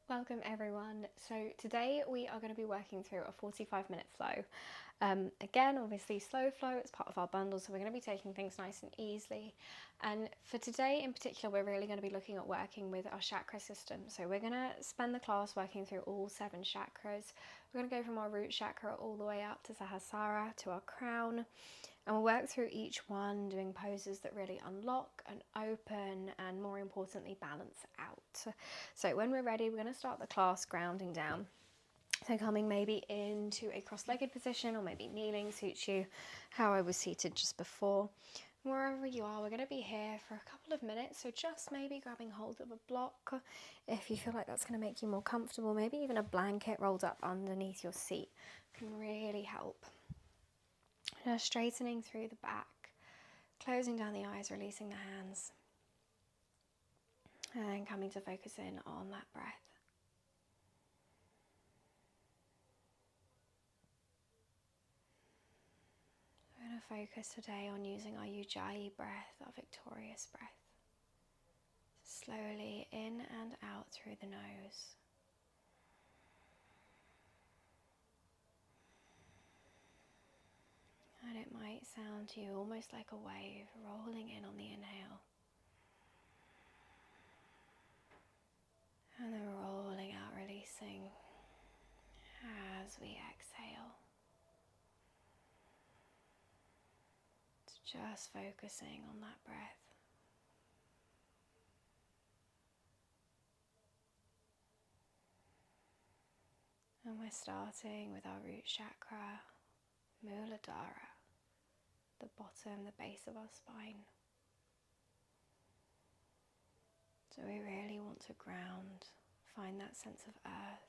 Welcome everyone. So today we are going to be working through a 45-minute flow. Again, obviously slow flow, it's part of our bundle, so we're going to be taking things nice and easily. And for today in particular, we're really going to be looking at working with our chakra system. So we're going to spend the class working through all 7 chakras. We're going to go from our root chakra all the way up to Sahasrara, to our crown. And we'll work through each one, doing poses that really unlock and open and, more importantly, balance out. So when we're ready, we're going to start the class grounding down. So coming maybe into a cross-legged position, or maybe kneeling, suits you, how I was seated just before. Wherever you are, we're going to be here for a couple of minutes, so just maybe grabbing hold of a block if you feel like that's going to make you more comfortable. Maybe even a blanket rolled up underneath your seat can really help. Now straightening through the back, closing down the eyes, releasing the hands, and coming to focus in on that breath. We're going to focus today on using our Ujjayi breath, our victorious breath. Slowly in and out through the nose. And it might sound to you almost like a wave rolling in on the inhale. And then rolling out, releasing as we exhale. It's just focusing on that breath. And we're starting with our root chakra, Muladhara, the bottom, the base of our spine. So we really want to ground, find that sense of earth.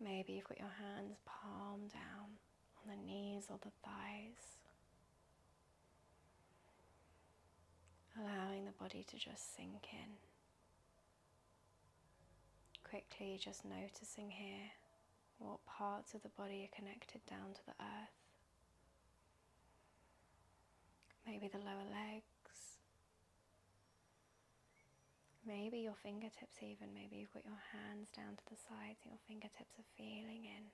Maybe you've got your hands palm down on the knees or the thighs. Allowing the body to just sink in. Quickly just noticing here what parts of the body are connected down to the earth. Maybe the lower legs. Maybe your fingertips even. Maybe you've got your hands down to the sides and your fingertips are feeling in.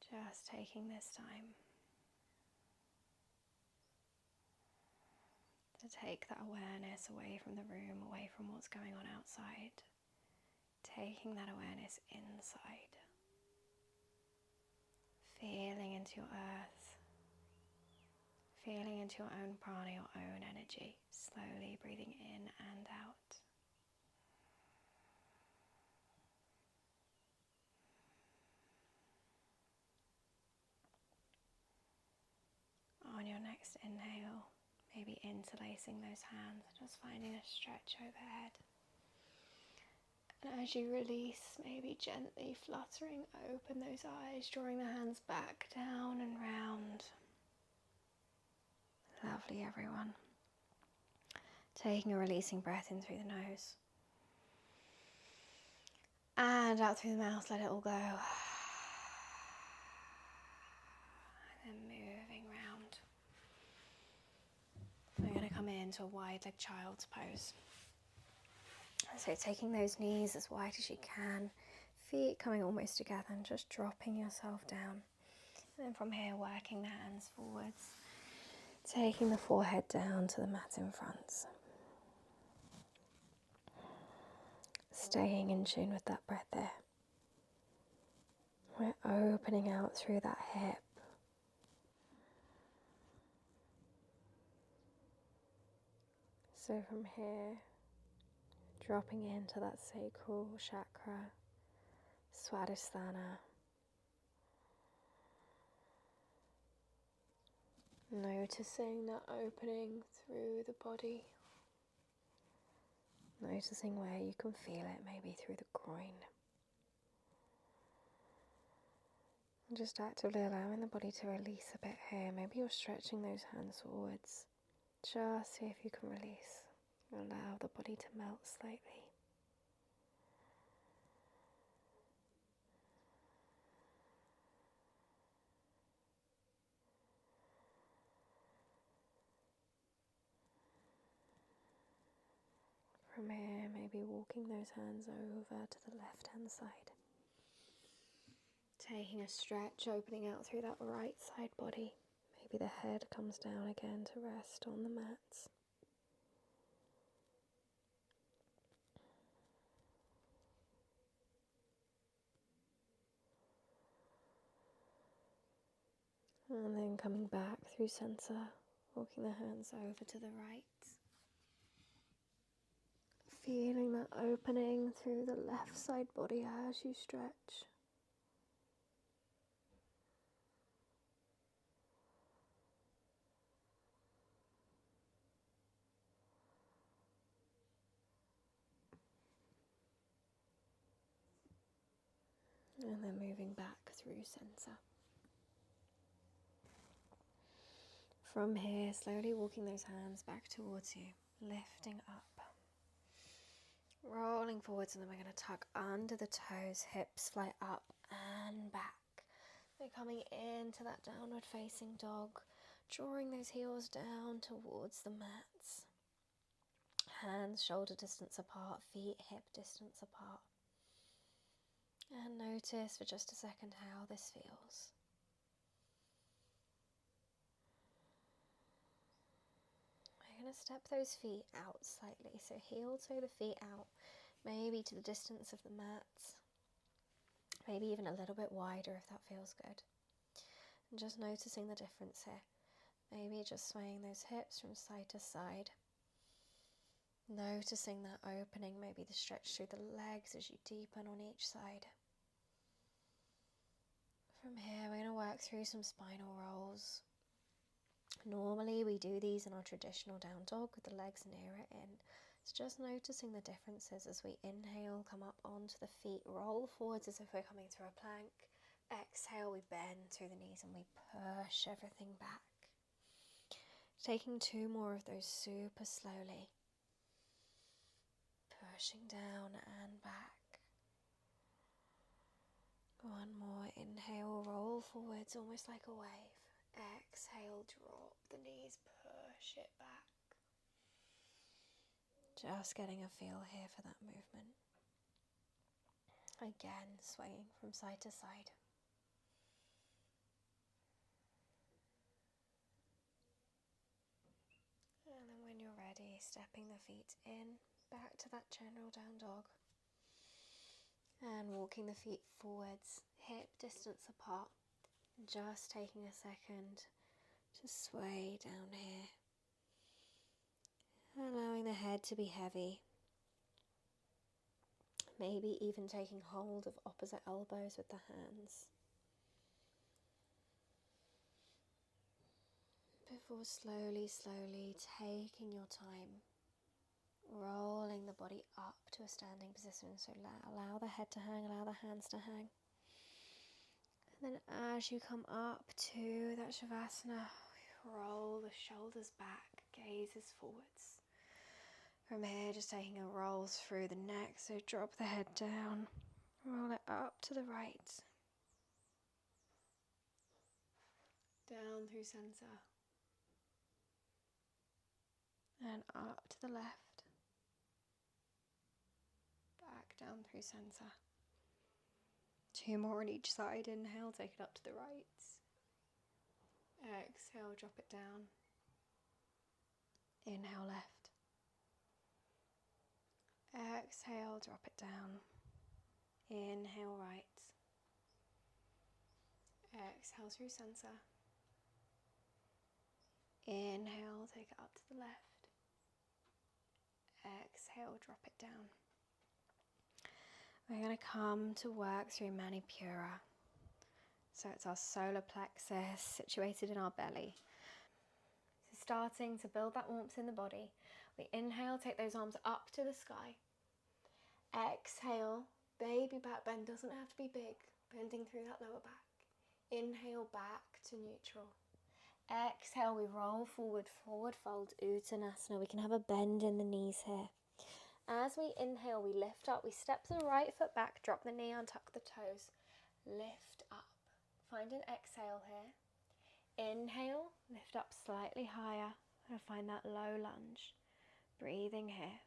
Just taking this time to take that awareness away from the room, away from what's going on outside. Taking that awareness inside. Feeling into your earth. Feeling into your own prana, your own energy. Slowly breathing in and out. On your next inhale, maybe interlacing those hands, just finding a stretch overhead. And as you release, maybe gently fluttering open those eyes, drawing the hands back, down and round. Lovely, everyone. Taking a releasing breath in through the nose. And out through the mouth, let it all go. And then moving round. We're going to come into a wide leg child's pose. So taking those knees as wide as you can, feet coming almost together and just dropping yourself down. And then from here, working the hands forwards, taking the forehead down to the mat in front. Staying in tune with that breath there. We're opening out through that hip. So from here, dropping into that sacral chakra, Swadhisthana. Noticing that opening through the body. Noticing where you can feel it, maybe through the groin. And just actively allowing the body to release a bit here. Maybe you're stretching those hands forwards. Just see if you can release. Allow the body to melt slightly. From here, maybe walking those hands over to the left-hand side. Taking a stretch, opening out through that right side body. Maybe the head comes down again to rest on the mats. And then coming back through center, walking the hands over to the right. Feeling that opening through the left side body as you stretch. And then moving back through center. From here, slowly walking those hands back towards you, lifting up. Rolling forwards, and then we're going to tuck under the toes, hips fly up and back. So coming into that downward facing dog, drawing those heels down towards the mats. Hands shoulder distance apart, feet hip distance apart. And notice for just a second how this feels. We're going to step those feet out slightly, so heel toe the feet out, maybe to the distance of the mats, maybe even a little bit wider if that feels good. And just noticing the difference here, maybe just swaying those hips from side to side, noticing that opening, maybe the stretch through the legs as you deepen on each side. From here we're going to work through some spinal rolls. Normally we do these in our traditional down dog with the legs nearer in. It's just noticing the differences as we inhale, come up onto the feet, roll forwards as if we're coming through a plank. Exhale, we bend through the knees and we push everything back. Taking 2 more of those super slowly. Pushing down and back. 1 more, inhale, roll forwards almost like a wave. Exhale, drop the knees, push it back. Just getting a feel here for that movement. Again, swaying from side to side. And then when you're ready, stepping the feet in, back to that general down dog. And walking the feet forwards, hip distance apart. Just taking a second to sway down here. Allowing the head to be heavy. Maybe even taking hold of opposite elbows with the hands. Before slowly, slowly taking your time, rolling the body up to a standing position. So allow the head to hang, allow the hands to hang. And then as you come up to that Shavasana, roll the shoulders back, gazes forwards. From here, just taking a roll through the neck, so drop the head down, roll it up to the right, down through center, and up to the left, back down through center. 2 more on each side. Inhale, take it up to the right. Exhale, drop it down. Inhale, left. Exhale, drop it down. Inhale, right. Exhale through center. Inhale, take it up to the left. Exhale, drop it down. We're going to come to work through Manipura. So it's our solar plexus situated in our belly. So starting to build that warmth in the body. We inhale, take those arms up to the sky. Exhale, baby back bend, doesn't have to be big, bending through that lower back. Inhale, back to neutral. Exhale, we roll forward, forward fold, Uttanasana. We can have a bend in the knees here. As we inhale, we lift up, we step the right foot back, drop the knee, untuck the toes, lift up. Find an exhale here. Inhale, lift up slightly higher, and find that low lunge. Breathing here.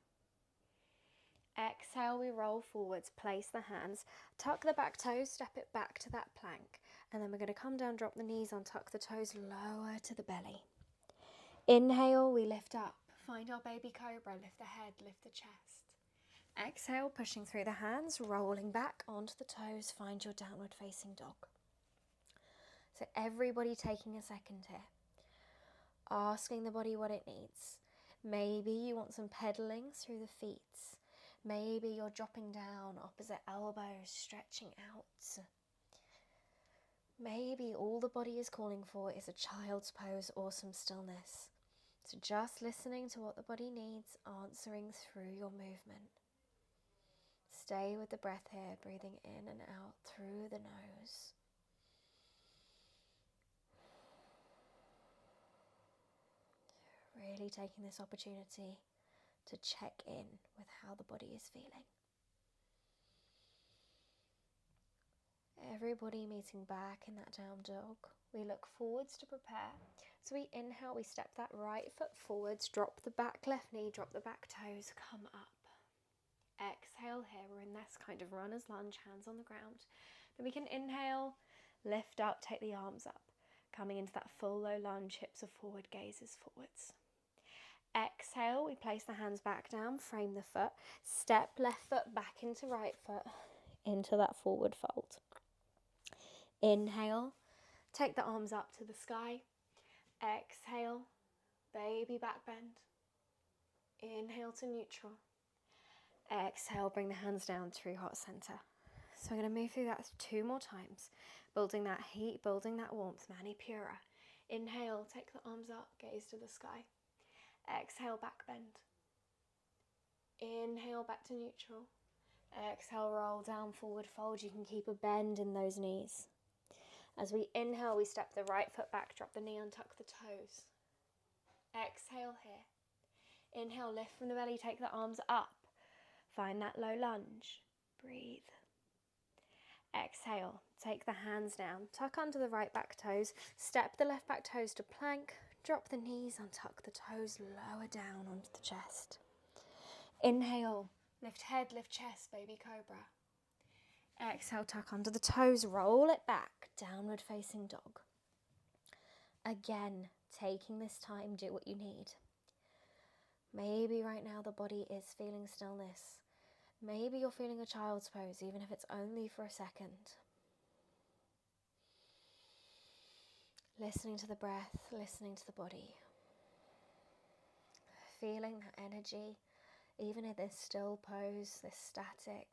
Exhale, we roll forwards, place the hands, tuck the back toes, step it back to that plank. And then we're going to come down, drop the knees on, tuck the toes lower to the belly. Inhale, we lift up, find our baby cobra, lift the head, lift the chest. Exhale, pushing through the hands, rolling back onto the toes, find your downward facing dog. So everybody taking a second here, asking the body what it needs. Maybe you want some pedaling through the feet. Maybe you're dropping down, opposite elbows, stretching out. Maybe all the body is calling for is a child's pose or some stillness. So just listening to what the body needs, answering through your movement. Stay with the breath here, breathing in and out through the nose. Really taking this opportunity to check in with how the body is feeling. Everybody meeting back in that down dog. We look forwards to prepare. So we inhale, we step that right foot forwards, drop the back left knee, drop the back toes, come up. Exhale here, we're in this kind of runner's lunge, hands on the ground. Then we can inhale, lift up, take the arms up. Coming into that full low lunge, hips are forward, gazes forwards. Exhale, we place the hands back down, frame the foot, step left foot back into right foot, into that forward fold. Inhale, take the arms up to the sky. Exhale, baby back bend. Inhale to neutral. Exhale, bring the hands down through heart center. So I'm going to move through that 2 more times, building that heat, building that warmth, Mani Pura. Inhale, take the arms up, gaze to the sky. Exhale, back bend. Inhale, back to neutral. Exhale, roll down, forward fold. You can keep a bend in those knees. As we inhale, we step the right foot back, drop the knee, untuck the toes. Exhale here. Inhale, lift from the belly, take the arms up. Find that low lunge. Breathe. Exhale, take the hands down, tuck under the right back toes, step the left back toes to plank, drop the knees, untuck the toes, lower down onto the chest. Inhale, lift head, lift chest, baby cobra. Exhale, tuck under the toes, roll it back, downward facing dog. Again, taking this time, do what you need. Maybe right now the body is feeling stillness. Maybe you're feeling a child's pose, even if it's only for a second. Listening to the breath, listening to the body. Feeling that energy, even in this still pose, this static.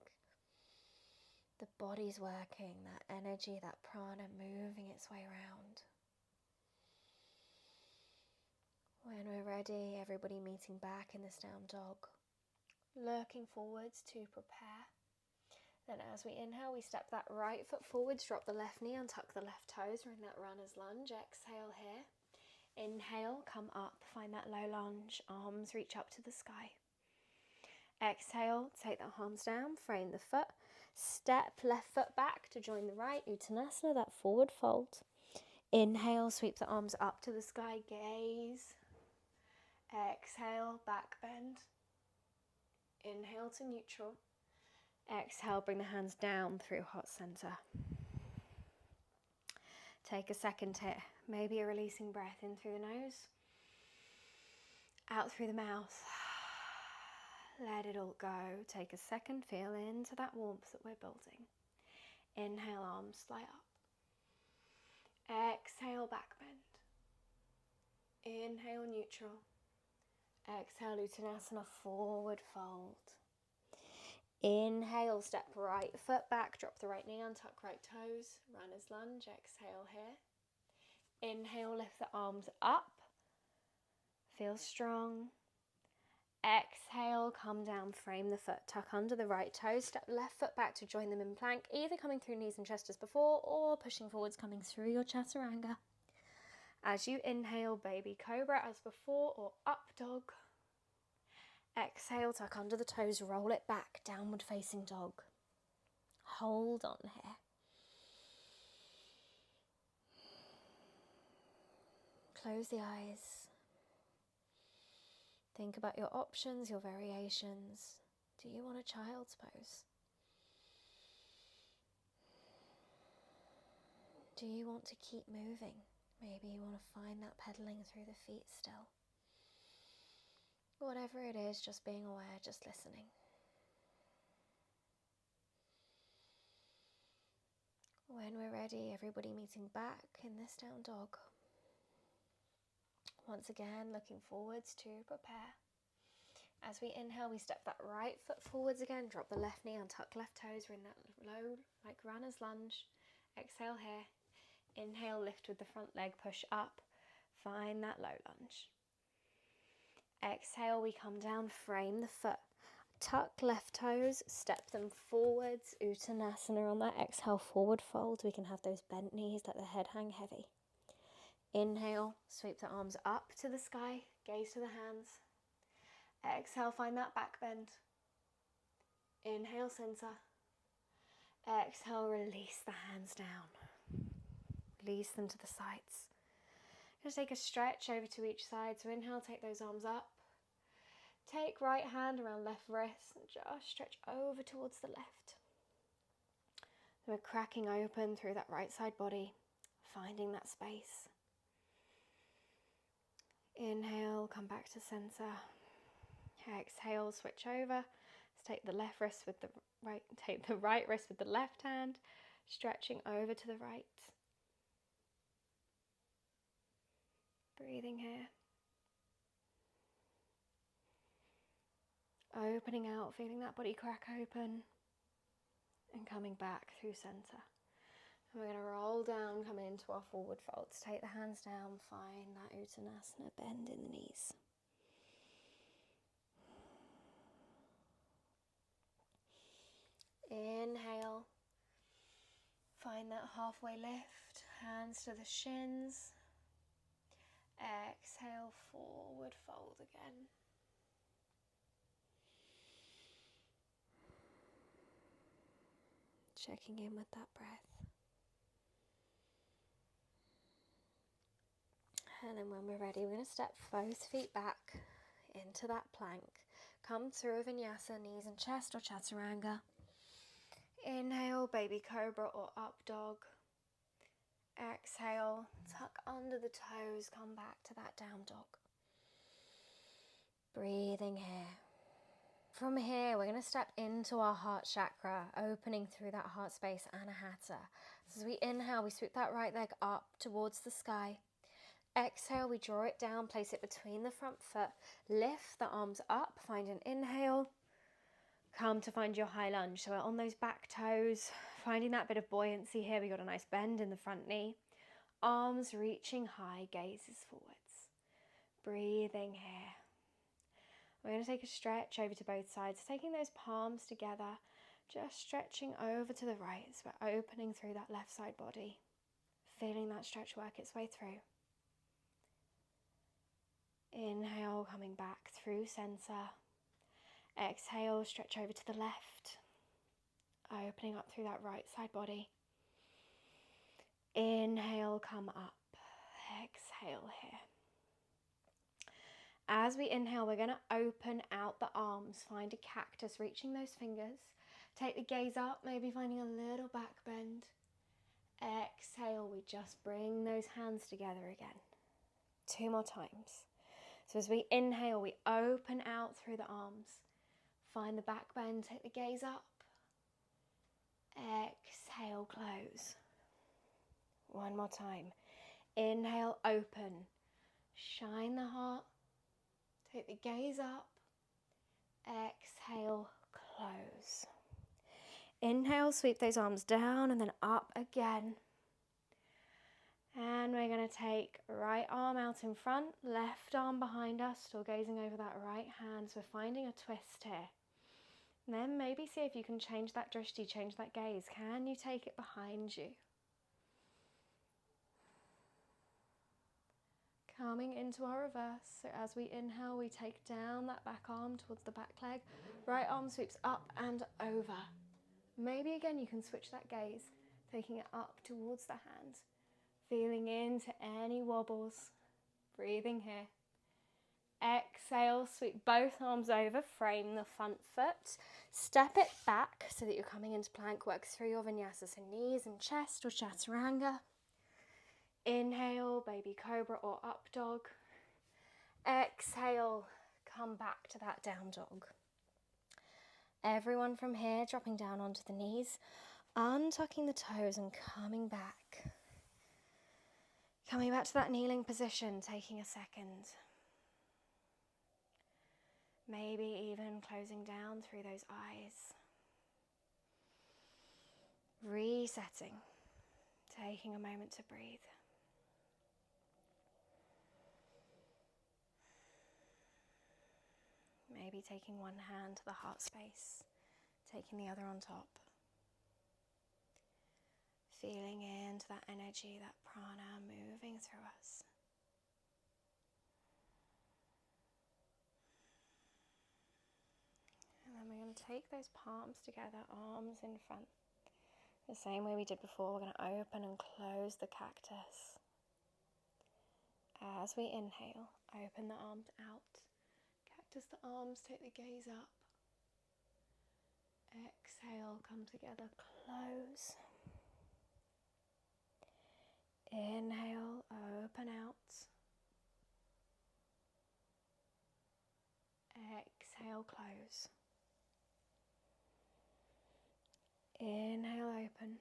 The body's working, that energy, that prana moving its way around. When we're ready, everybody meeting back in this down dog. Looking forwards to prepare. Then as we inhale, we step that right foot forwards, drop the left knee, untuck the left toes. We're in that runner's lunge. Exhale here. Inhale, come up, find that low lunge. Arms reach up to the sky. Exhale, take the arms down, frame the foot. Step left foot back to join the right, Uttanasana, that forward fold. Inhale, sweep the arms up to the sky, gaze. Exhale, back bend. Inhale to neutral. Exhale, bring the hands down through heart center. Take a second here, maybe a releasing breath in through the nose, out through the mouth. Let it all go. Take a second, feel into that warmth that we're building. Inhale, arms fly up. Exhale, back bend. Inhale, neutral. Exhale, Uttanasana, forward fold. Inhale, step right foot back, drop the right knee, untuck right toes, runner's lunge. Exhale here. Inhale, lift the arms up. Feel strong. Exhale, come down, frame the foot, tuck under the right toes, step left foot back to join them in plank, either coming through knees and chest as before or pushing forwards, coming through your chaturanga. As you inhale, baby cobra as before or up dog. Exhale, tuck under the toes, roll it back, downward facing dog. Hold on here. Close the eyes. Think about your options, your variations. Do you want a child's pose? Do you want to keep moving? Maybe you want to find that pedaling through the feet still. Whatever it is, just being aware, just listening. When we're ready, everybody meeting back in this down dog. Once again, looking forwards to prepare. As we inhale, we step that right foot forwards again, drop the left knee, untuck left toes. We're in that low, like runner's lunge. Exhale here. Inhale, lift with the front leg, push up. Find that low lunge. Exhale, we come down, frame the foot. Tuck left toes, step them forwards. Uttanasana on that exhale, forward fold. We can have those bent knees, let the head hang heavy. Inhale, sweep the arms up to the sky, gaze to the hands. Exhale, find that back bend. Inhale, center. Exhale, release the hands down. Release them to the sides. Just take a stretch over to each side. So inhale, take those arms up. Take right hand around left wrist and just stretch over towards the left. We're cracking open through that right side body, finding that space. Inhale, come back to center. Exhale, switch over. Let's take the left wrist with the right, take the right wrist with the left hand, stretching over to the right. Breathing here. Opening out, feeling that body crack open and coming back through center. And we're going to roll down, come into our forward folds. Take the hands down, find that Uttanasana, bend in the knees. Inhale, find that halfway lift, hands to the shins. Exhale, forward fold again. Checking in with that breath. And then when we're ready, we're going to step both feet back into that plank. Come through a vinyasa, knees and chest or chaturanga. Inhale, baby cobra or up dog. Exhale, tuck under the toes, come back to that down dog. Breathing here. From here, we're going to step into our heart chakra, opening through that heart space, Anahata. So as we inhale, we sweep that right leg up towards the sky. Exhale, we draw it down, place it between the front foot. Lift the arms up, find an inhale. Come to find your high lunge. So we're on those back toes, finding that bit of buoyancy here. We got a nice bend in the front knee. Arms reaching high, gazes forwards. Breathing here. We're going to take a stretch over to both sides, taking those palms together, just stretching over to the right. So we're opening through that left side body, feeling that stretch work its way through. Inhale, coming back through center. Exhale, stretch over to the left, opening up through that right side body. Inhale, come up. Exhale here. As we inhale, we're going to open out the arms, find a cactus, reaching those fingers. Take the gaze up, maybe finding a little back bend. Exhale, we just bring those hands together again. 2 more times. So as we inhale, we open out through the arms. Find the back bend, take the gaze up. Exhale, close. 1 more time. Inhale, open. Shine the heart. Take the gaze up. Exhale, close. Inhale, sweep those arms down and then up again. And we're going to take right arm out in front, left arm behind us, still gazing over that right hand. So we're finding a twist here. And then maybe see if you can change that drishti, change that gaze. Can you take it behind you? Coming into our reverse. So as we inhale, we take down that back arm towards the back leg. Right arm sweeps up and over. Maybe again you can switch that gaze, taking it up towards the hands. Feeling into any wobbles. Breathing here. Exhale, sweep both arms over, frame the front foot. Step it back so that you're coming into plank. Work through your vinyasa, so knees and chest or chaturanga. Inhale, baby cobra or up dog. Exhale, come back to that down dog. Everyone from here dropping down onto the knees, untucking the toes and coming back. Coming back to that kneeling position, taking a second. Maybe even closing down through those eyes. Resetting, taking a moment to breathe. Maybe taking one hand to the heart space, taking the other on top. Feeling into that energy, that prana moving through us. And then we're going to take those palms together, arms in front. The same way we did before, we're going to open and close the cactus. As we inhale, open the arms out. Cactus the arms, take the gaze up. Exhale, come together, close. Inhale, open out. Exhale, close. Inhale, open.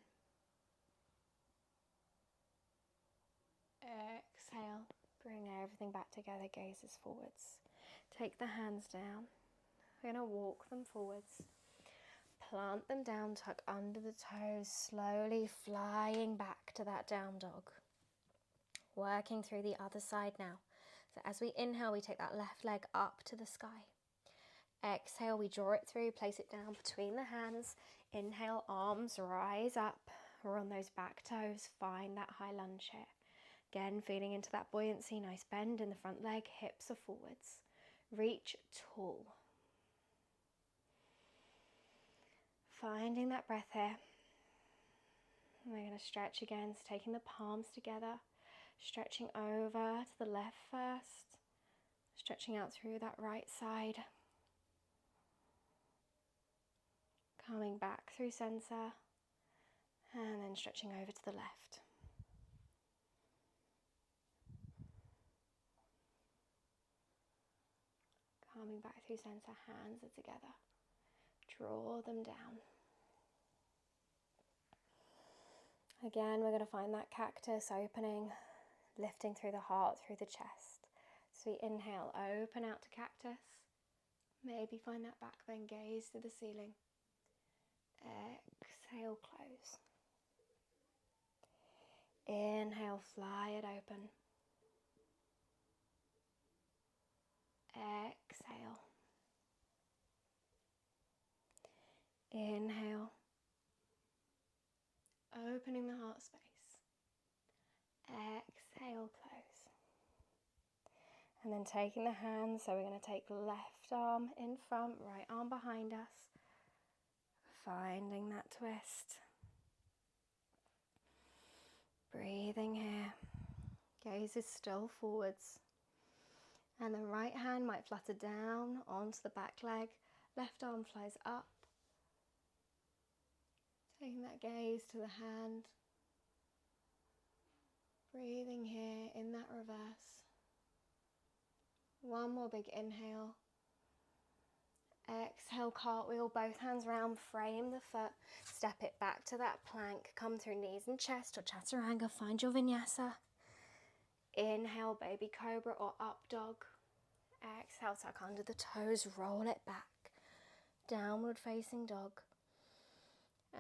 Exhale, bring everything back together, gazes forwards. Take the hands down. We're going to walk them forwards. Plant them down, tuck under the toes, slowly flying back to that down dog. Working through the other side now. So as we inhale, we take that left leg up to the sky. Exhale, we draw it through, place it down between the hands. Inhale, arms rise up. We're on those back toes. Find that high lunge here. Again, feeling into that buoyancy, nice bend in the front leg, hips are forwards. Reach tall. Finding that breath here. And we're going to stretch again, so taking the palms together, stretching over to the left first, stretching out through that right side. Coming back through center, and then stretching over to the left. Coming back through center, hands are together. Draw them down. Again, we're going to find that cactus opening, lifting through the heart, through the chest. So we inhale, open out to cactus. Maybe find that back bend, gaze to the ceiling. Exhale, close. Inhale, fly it open. Exhale. Inhale. Opening the heart space. Exhale, close. And then taking the hands, so we're going to take left arm in front, right arm behind us. Finding that twist. Breathing here. Gaze is still forwards. And the right hand might flutter down onto the back leg. Left arm flies up. Taking that gaze to the hand. Breathing here in that reverse. One more big inhale. Exhale, cartwheel, both hands round, frame the foot, step it back to that plank, come through knees and chest or chaturanga, find your vinyasa. Inhale, baby cobra or up dog. Exhale, tuck under the toes, roll it back. Downward facing dog.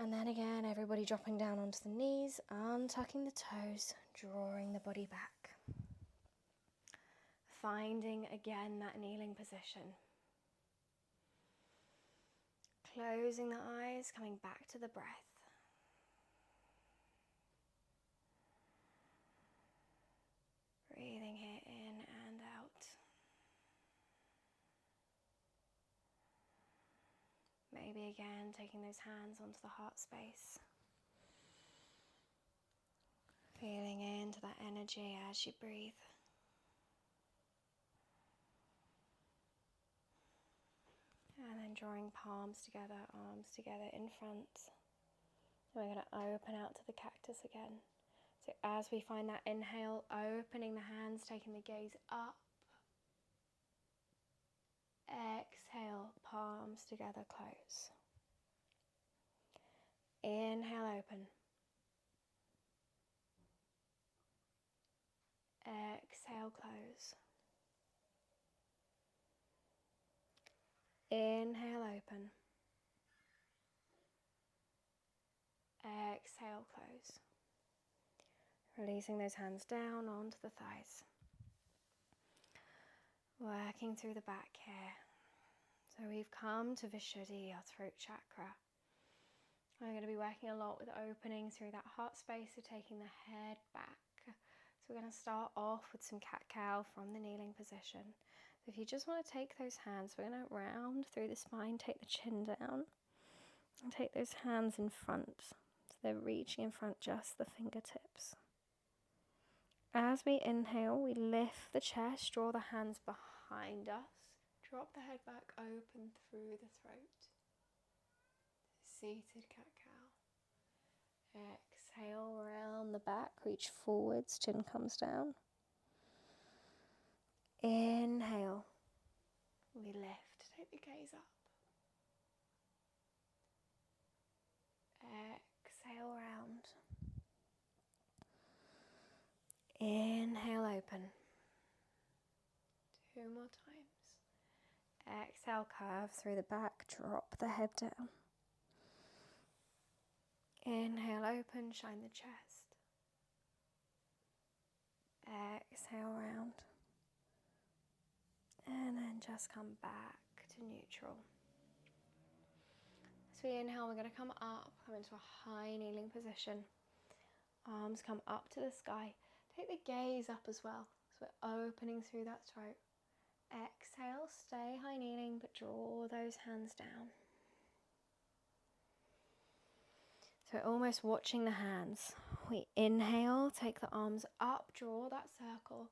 And then again, everybody dropping down onto the knees, untucking the toes, drawing the body back. Finding again that kneeling position. Closing the eyes, coming back to the breath. Breathing here in and out. Maybe again taking those hands onto the heart space. Feeling into that energy as you breathe. and drawing palms together, arms together in front. And we're going to open out to the cactus again. So as we find that inhale, opening the hands, taking the gaze up. Exhale, palms together, close. Inhale, open. Exhale, close. Inhale, open. Exhale, close. Releasing those hands down onto the thighs. Working through the back here. So we've come to Vishuddhi, our throat chakra. We're going to be working a lot with opening through that heart space, so taking the head back. So we're going to start off with some cat-cow from the kneeling position. So if you just want to take those hands, we're going to round through the spine, take the chin down, and take those hands in front. So they're reaching in front, just the fingertips. As we inhale, we lift the chest, draw the hands behind us, drop the head back, open through the throat. Seated cat-cow. Exhale, round the back, reach forwards, chin comes down. Inhale, we lift, take the gaze up. Exhale, round. Inhale, open. 2 more times. Exhale, curve through the back, drop the head down. Inhale, open, shine the chest. Exhale, round. And then just come back to neutral. As we inhale, we're going to come up, come into a high kneeling position. Arms come up to the sky. Take the gaze up as well. So we're opening through that throat. Exhale, stay high kneeling, but draw those hands down. So we're almost watching the hands. We inhale, take the arms up, draw that circle.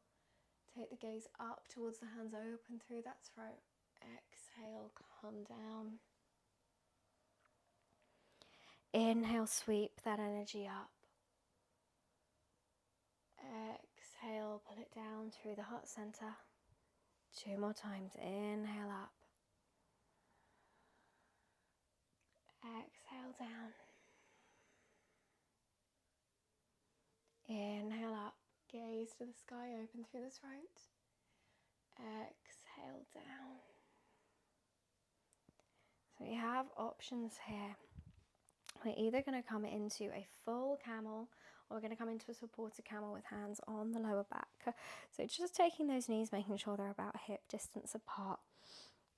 Take the gaze up towards the hands, open through that throat. Exhale, come down. Inhale, sweep that energy up. Exhale, pull it down through the heart center. 2 more times. Inhale up. Exhale down. Inhale up. Gaze to the sky, open through the throat. Exhale down. So we have options here. We're either going to come into a full camel, or we're going to come into a supported camel with hands on the lower back. So just taking those knees, making sure they're about hip distance apart.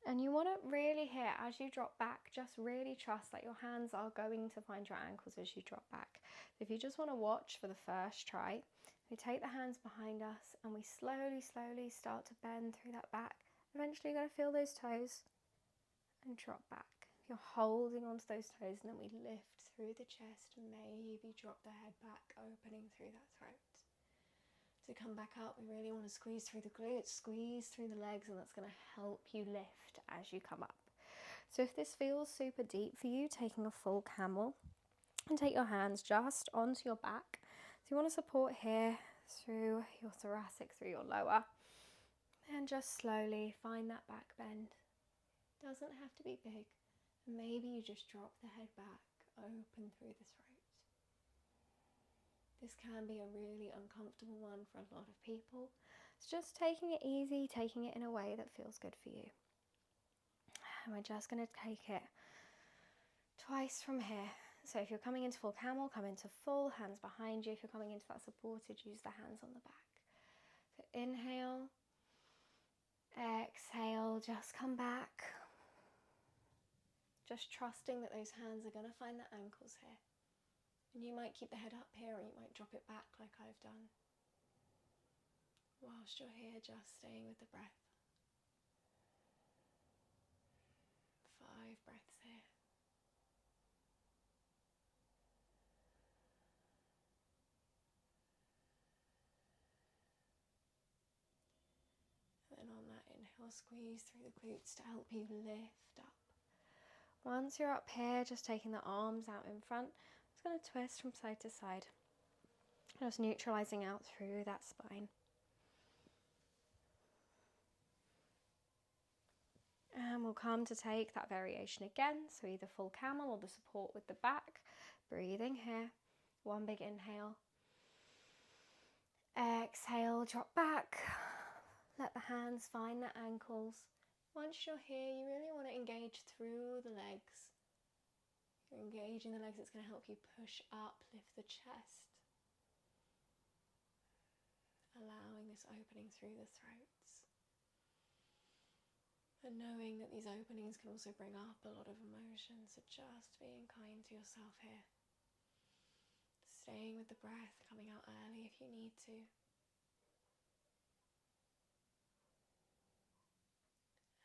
And you want to really here, as you drop back, just really trust that your hands are going to find your ankles as you drop back. So if you just want to watch for the first try, we take the hands behind us and we slowly start to bend through that back. Eventually you're going to feel those toes and drop back. You're holding onto those toes, and then we lift through the chest, maybe drop the head back, opening through that throat. To come back up, we really want to squeeze through the glutes, squeeze through the legs, and that's going to help you lift as you come up. So if this feels super deep for you, taking a full camel, and take your hands just onto your back. So you want to support here through your thoracic, through your lower, and just slowly find that back bend. Doesn't have to be big. Maybe you just drop the head back, open through the throat. This can be a really uncomfortable one for a lot of people. It's just taking it easy, taking it in a way that feels good for you. And we're just going to take it twice from here. So if you're coming into full camel, come into full, hands behind you. If you're coming into that supported, use the hands on the back. So inhale, exhale, just come back. Just trusting that those hands are going to find the ankles here. And you might keep the head up here, or you might drop it back like I've done. Whilst you're here, just staying with the breath. 5 breaths here. And then on that inhale, squeeze through the glutes to help you lift up. Once you're up here, just taking the arms out in front, just going to twist from side to side, just neutralizing out through that spine. And we'll come to take that variation again, so either full camel or the support with the back. Breathing here, one big inhale. Exhale, drop back. Let the hands find the ankles. Once you're here, you really want to engage through the legs. You're engaging the legs, it's going to help you push up, lift the chest. Allowing this opening through the throats. And knowing that these openings can also bring up a lot of emotions, so just being kind to yourself here. Staying with the breath, coming out early if you need to.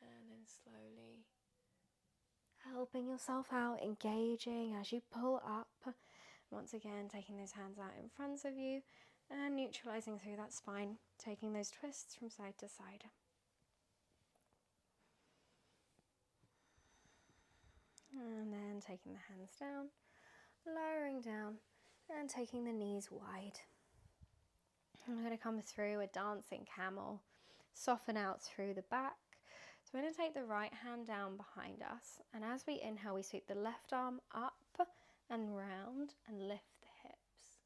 And then slowly helping yourself out, engaging as you pull up. Once again, taking those hands out in front of you and neutralizing through that spine, taking those twists from side to side. And then taking the hands down, lowering down, and taking the knees wide. I'm going to come through a dancing camel, soften out through the back. So we're going to take the right hand down behind us, and as we inhale, we sweep the left arm up and round and lift the hips.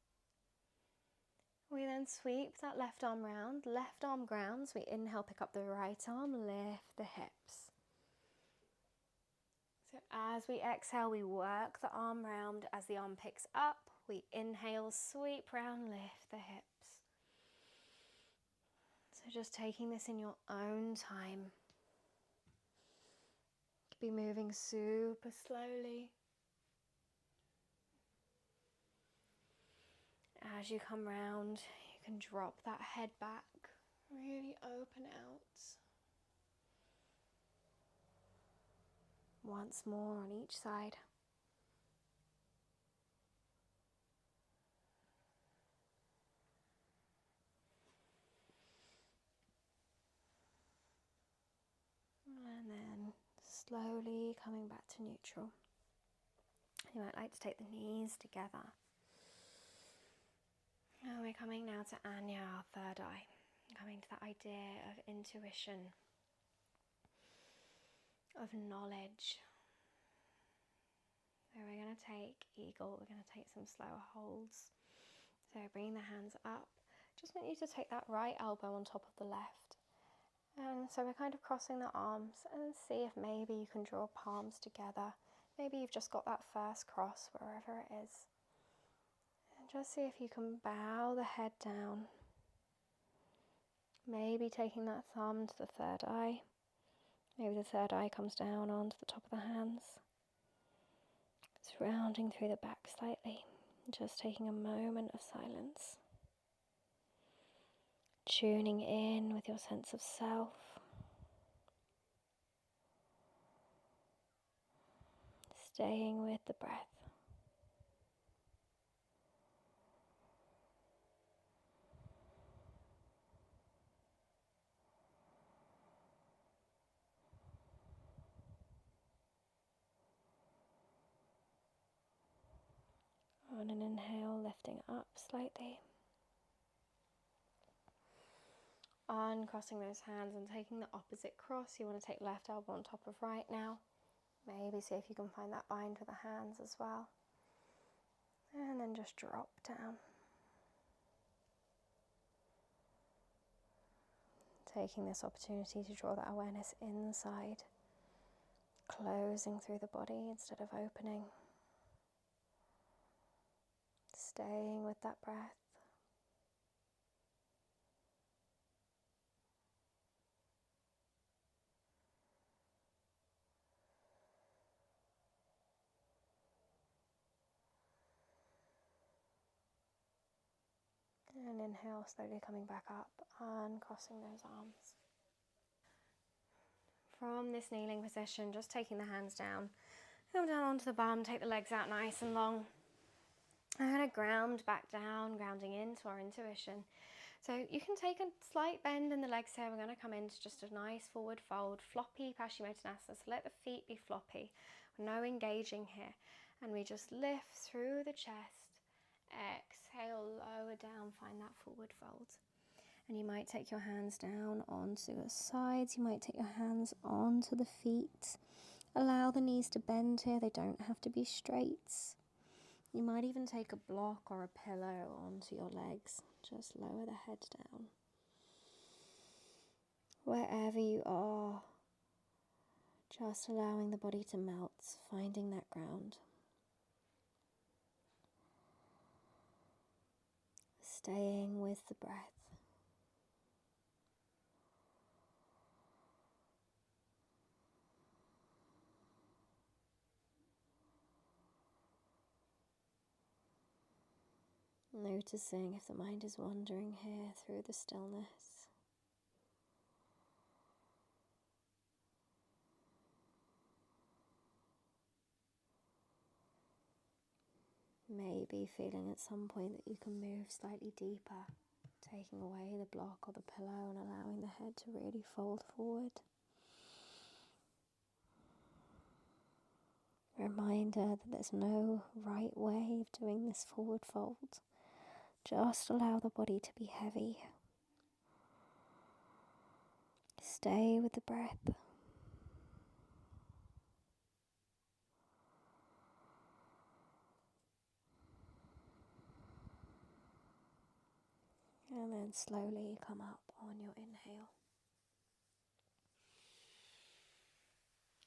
We then sweep that left arm round, left arm grounds. We inhale, pick up the right arm, lift the hips. So as we exhale, we work the arm round. As the arm picks up, we inhale, sweep round, lift the hips. So just taking this in your own time. Be moving super slowly. As you come round, you can drop that head back, really open out. Once more on each side. And then slowly coming back to neutral. You might like to take the knees together. And we're coming now to Anya, our third eye. Coming to that idea of intuition, of knowledge. So we're going to take eagle, we're going to take some slower holds. So bringing the hands up. Just want you to take that right elbow on top of the left. And so we're kind of crossing the arms and see if maybe you can draw palms together. Maybe you've just got that first cross wherever it is. And just see if you can bow the head down. Maybe taking that thumb to the third eye. Maybe the third eye comes down onto the top of the hands. Just rounding through the back slightly. Just taking a moment of silence. Tuning in with your sense of self. Staying with the breath. On an inhale, lifting up slightly. Uncrossing those hands and taking the opposite cross. You want to take left elbow on top of right now. Maybe see if you can find that bind with the hands as well. And then just drop down. Taking this opportunity to draw that awareness inside. Closing through the body instead of opening. Staying with that breath. And inhale, slowly coming back up, uncrossing those arms. From this kneeling position, just taking the hands down, come down onto the bum, take the legs out nice and long. I'm going to ground back down, grounding into our intuition. So you can take a slight bend in the legs here. We're going to come into just a nice forward fold, floppy Paschimottanasana. So let the feet be floppy. No engaging here. And we just lift through the chest. Exhale, lower down, find that forward fold. And you might take your hands down onto your sides. You might take your hands onto the feet. Allow the knees to bend here. They don't have to be straight. You might even take a block or a pillow onto your legs. Just lower the head down. Wherever you are, just allowing the body to melt, finding that ground. Staying with the breath. Noticing if the mind is wandering here through the stillness. Maybe feeling at some point that you can move slightly deeper, taking away the block or the pillow and allowing the head to really fold forward. Reminder that there's no right way of doing this forward fold. Just allow the body to be heavy. Stay with the breath. And then slowly come up on your inhale.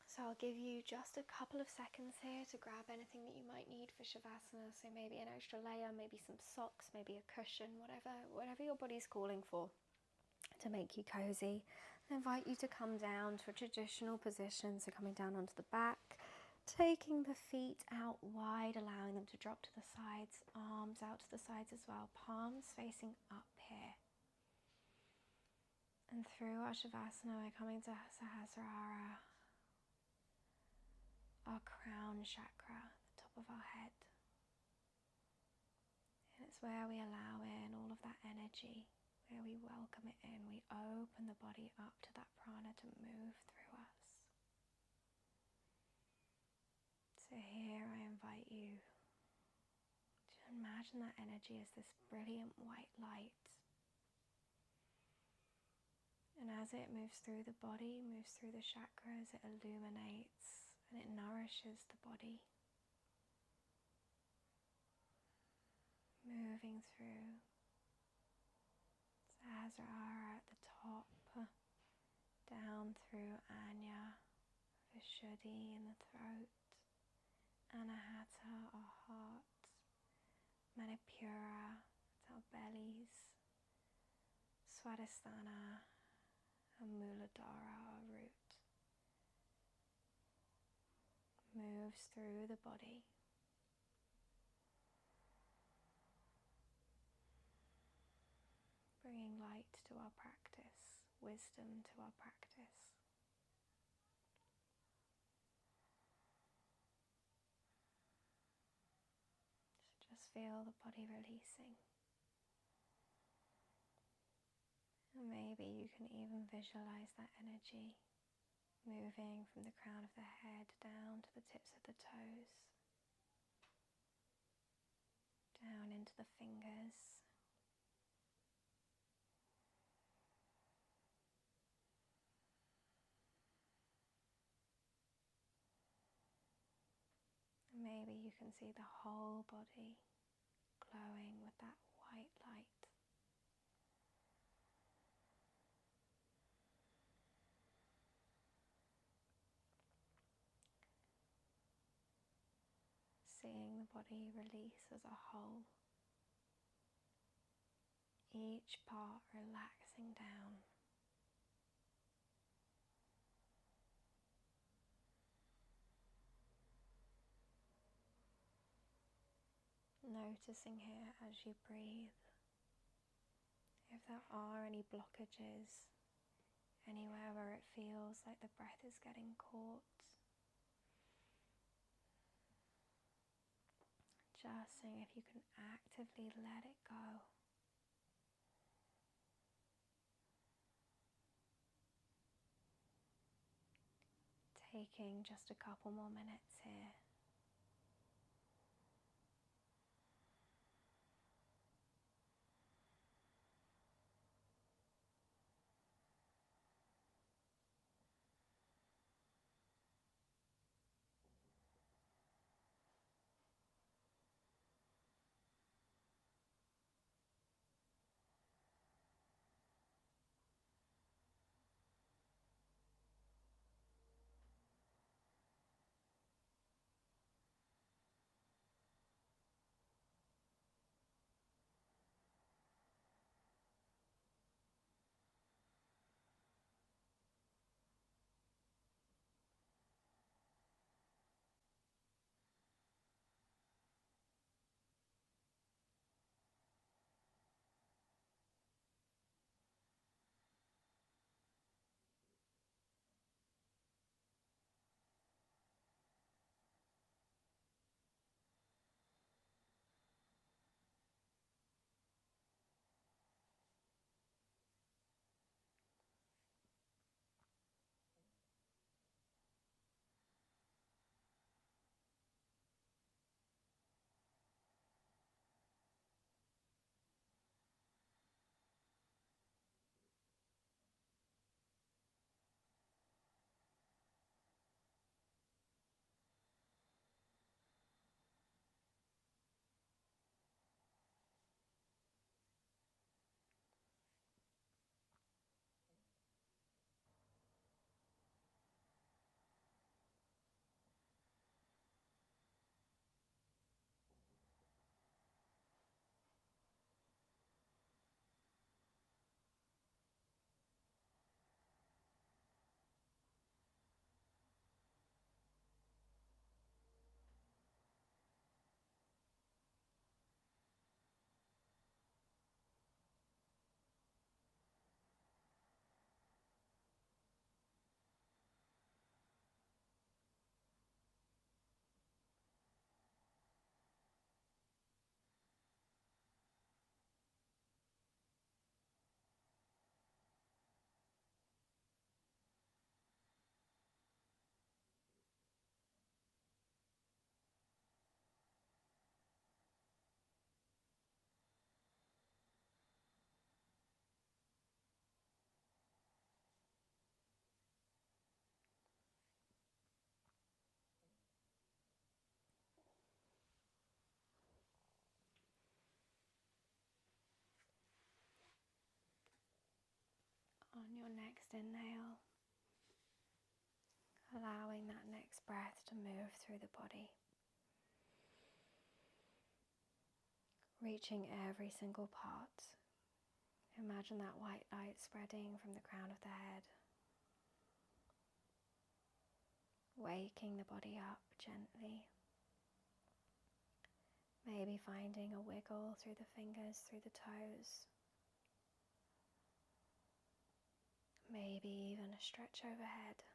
So I'll give you just a couple of seconds here to grab anything that you might need for Shavasana. So maybe an extra layer, maybe some socks, maybe a cushion, whatever your body's calling for to make you cozy. I invite you to come down to a traditional position. So coming down onto the back, taking the feet out wide, allowing them to drop to the sides, arms out to the sides as well, palms facing up here. And through our Shavasana, we're coming to Sahasrara, our crown chakra, the top of our head. And it's where we allow in all of that energy, where we welcome it in. We open the body up to that prana to move through us. So here I invite you to imagine that energy as this brilliant white light. And as it moves through the body, moves through the chakras, it illuminates and it nourishes the body. Moving through Sahasrara at the top, down through Anya, Vishuddhi in the throat, Anahata, our heart, Manipura, it's our bellies, Swadhisthana, and Muladhara, our root. Moves through the body. Bringing light to our practice, wisdom to our practice. So just feel the body releasing. And maybe you can even visualize that energy moving from the crown of the head down to the tips of the toes, down into the fingers. And maybe you can see the whole body glowing with that white light. Seeing the body release as a whole, each part relaxing down. Noticing here as you breathe, if there are any blockages, anywhere where it feels like the breath is getting caught. Just seeing if you can actively let it go. Taking just a couple more minutes here. On your next inhale, allowing that next breath to move through the body, reaching every single part. Imagine that white light spreading from the crown of the head, waking the body up gently. Maybe finding a wiggle through the fingers, through the toes. Maybe even a stretch overhead.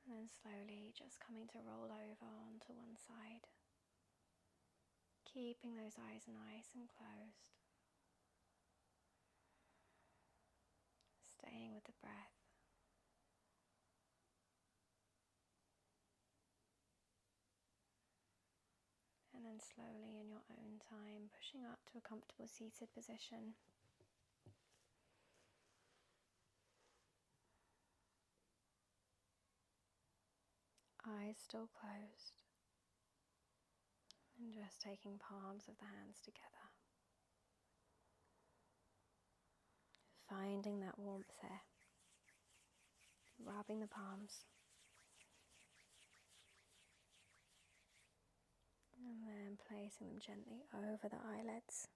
And then slowly just coming to roll over onto one side. Keeping those eyes nice and closed. Staying with the breath. And then slowly in your own time, pushing up to a comfortable seated position. Eyes still closed. And just taking palms of the hands together. Finding that warmth there. Rubbing the palms. And then placing them gently over the eyelids.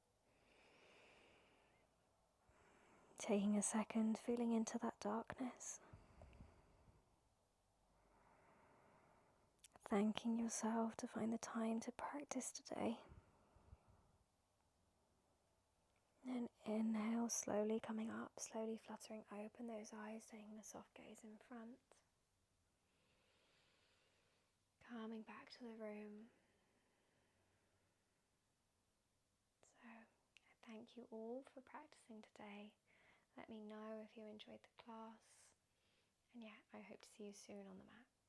Taking a second, feeling into that darkness. Thanking yourself to find the time to practice today. And inhale, slowly coming up, slowly fluttering open those eyes, taking a soft gaze in front. Coming back to the room. So, I thank you all for practicing today. Let me know if you enjoyed the class. And yeah, I hope to see you soon on the mat.